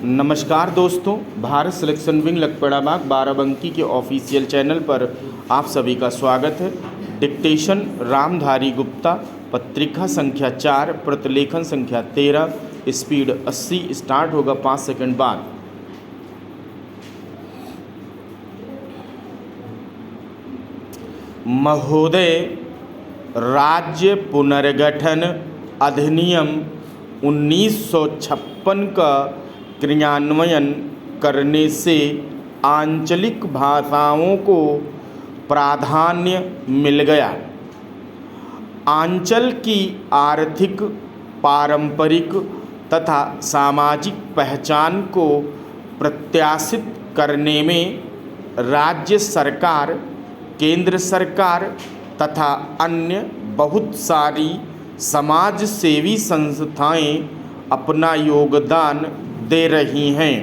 नमस्कार दोस्तों, Bharat selection wing लखपड़ाबाग Barabanki के ऑफिशियल चैनल पर आप सभी का स्वागत है। डिक्टेशन रामधारी गुप्ता, पत्रिका संख्या 4, प्रतिलेखन संख्या 13, स्पीड 80। स्टार्ट होगा 5 सेकंड बाद। महोदय, राज्य पुनर्गठन अधिनियम 1956 का क्रियान्वयन करने से आंचलिक भाषाओं को प्राधान्य मिल गया। आंचल की आर्थिक, पारंपरिक तथा सामाजिक पहचान को प्रत्याशित करने में राज्य सरकार, केंद्र सरकार तथा अन्य बहुत सारी समाज सेवी संस्थाएं अपना योगदान दे रही हैं।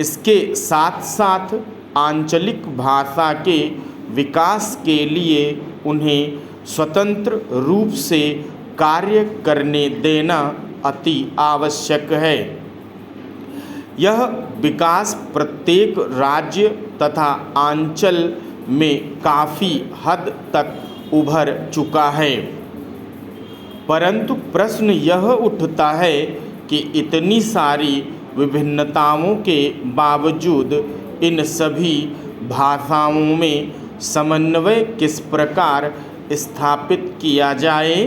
इसके साथ साथ आंचलिक भाषा के विकास के लिए उन्हें स्वतंत्र रूप से कार्य करने देना अति आवश्यक है। यह विकास प्रत्येक राज्य तथा आंचल में काफ़ी हद तक उभर चुका है, परंतु प्रश्न यह उठता है कि इतनी सारी विभिन्नताओं के बावजूद इन सभी भाषाओं में समन्वय किस प्रकार स्थापित किया जाए,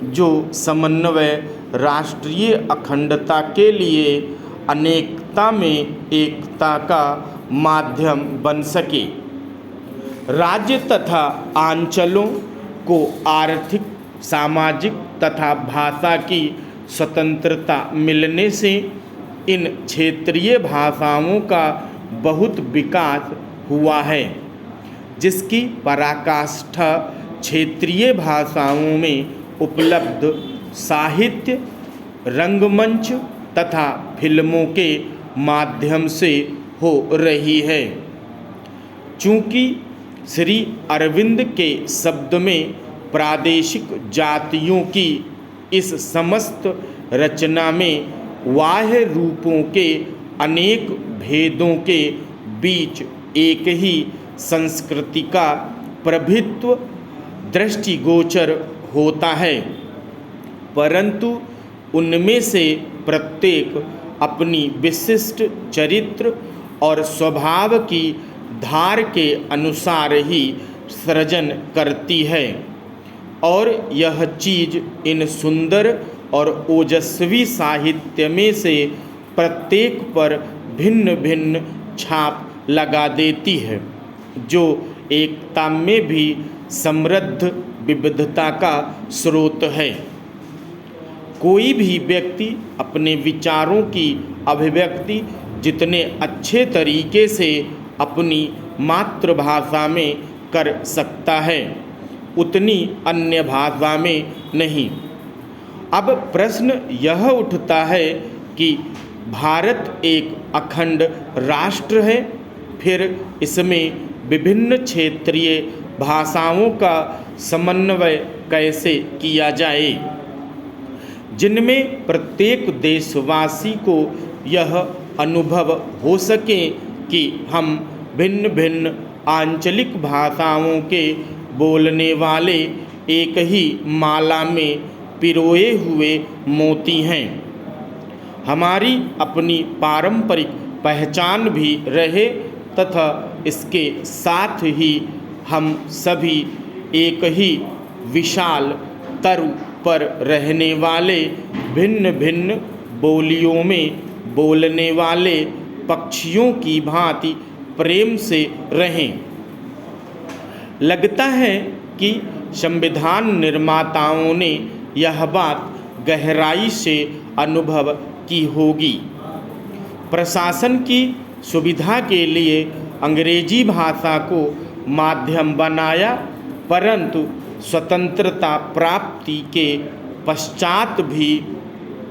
जो समन्वय राष्ट्रीय अखंडता के लिए अनेकता में एकता का माध्यम बन सके। राज्य तथा आंचलों को आर्थिक, सामाजिक तथा भाषा की स्वतंत्रता मिलने से इन क्षेत्रीय भाषाओं का बहुत विकास हुआ है, जिसकी पराकाष्ठा क्षेत्रीय भाषाओं में उपलब्ध साहित्य, रंगमंच तथा फिल्मों के माध्यम से हो रही है। चूँकि श्री अरविंद के शब्द में प्रादेशिक जातियों की इस समस्त रचना में बाह्य रूपों के अनेक भेदों के बीच एक ही संस्कृति का प्रभुत्व दृष्टिगोचर होता है, परंतु उनमें से प्रत्येक अपनी विशिष्ट चरित्र और स्वभाव की धार के अनुसार ही सृजन करती है, और यह चीज़ इन सुंदर और ओजस्वी साहित्य में से प्रत्येक पर भिन्न भिन्न छाप लगा देती है, जो एकता में भी समृद्ध विविधता का स्रोत है। कोई भी व्यक्ति अपने विचारों की अभिव्यक्ति जितने अच्छे तरीके से अपनी मातृभाषा में कर सकता है, उतनी अन्य भाषा में नहीं। अब प्रश्न यह उठता है कि भारत एक अखंड राष्ट्र है, फिर इसमें विभिन्न क्षेत्रीय भाषाओं का समन्वय कैसे किया जाए, जिनमें प्रत्येक देशवासी को यह अनुभव हो सके कि हम भिन्न भिन्न आंचलिक भाषाओं के बोलने वाले एक ही माला में पिरोए हुए मोती हैं। हमारी अपनी पारंपरिक पहचान भी रहे तथा इसके साथ ही हम सभी एक ही विशाल तरु पर रहने वाले भिन्न भिन्न बोलियों में बोलने वाले पक्षियों की भांति प्रेम से रहें। लगता है कि संविधान निर्माताओं ने यह बात गहराई से अनुभव की होगी। प्रशासन की सुविधा के लिए अंग्रेजी भाषा को माध्यम बनाया, परंतु स्वतंत्रता प्राप्ति के पश्चात भी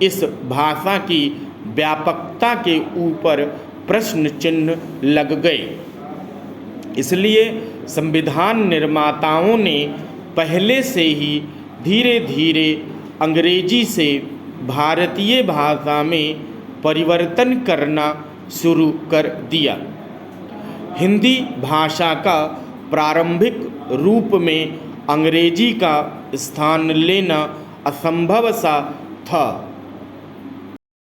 इस भाषा की व्यापकता के ऊपर प्रश्न चिन्ह लग गए। इसलिए संविधान निर्माताओं ने पहले से ही धीरे धीरे अंग्रेजी से भारतीय भाषा में परिवर्तन करना शुरू कर दिया। हिंदी भाषा का प्रारंभिक रूप में अंग्रेजी का स्थान लेना असंभव सा था।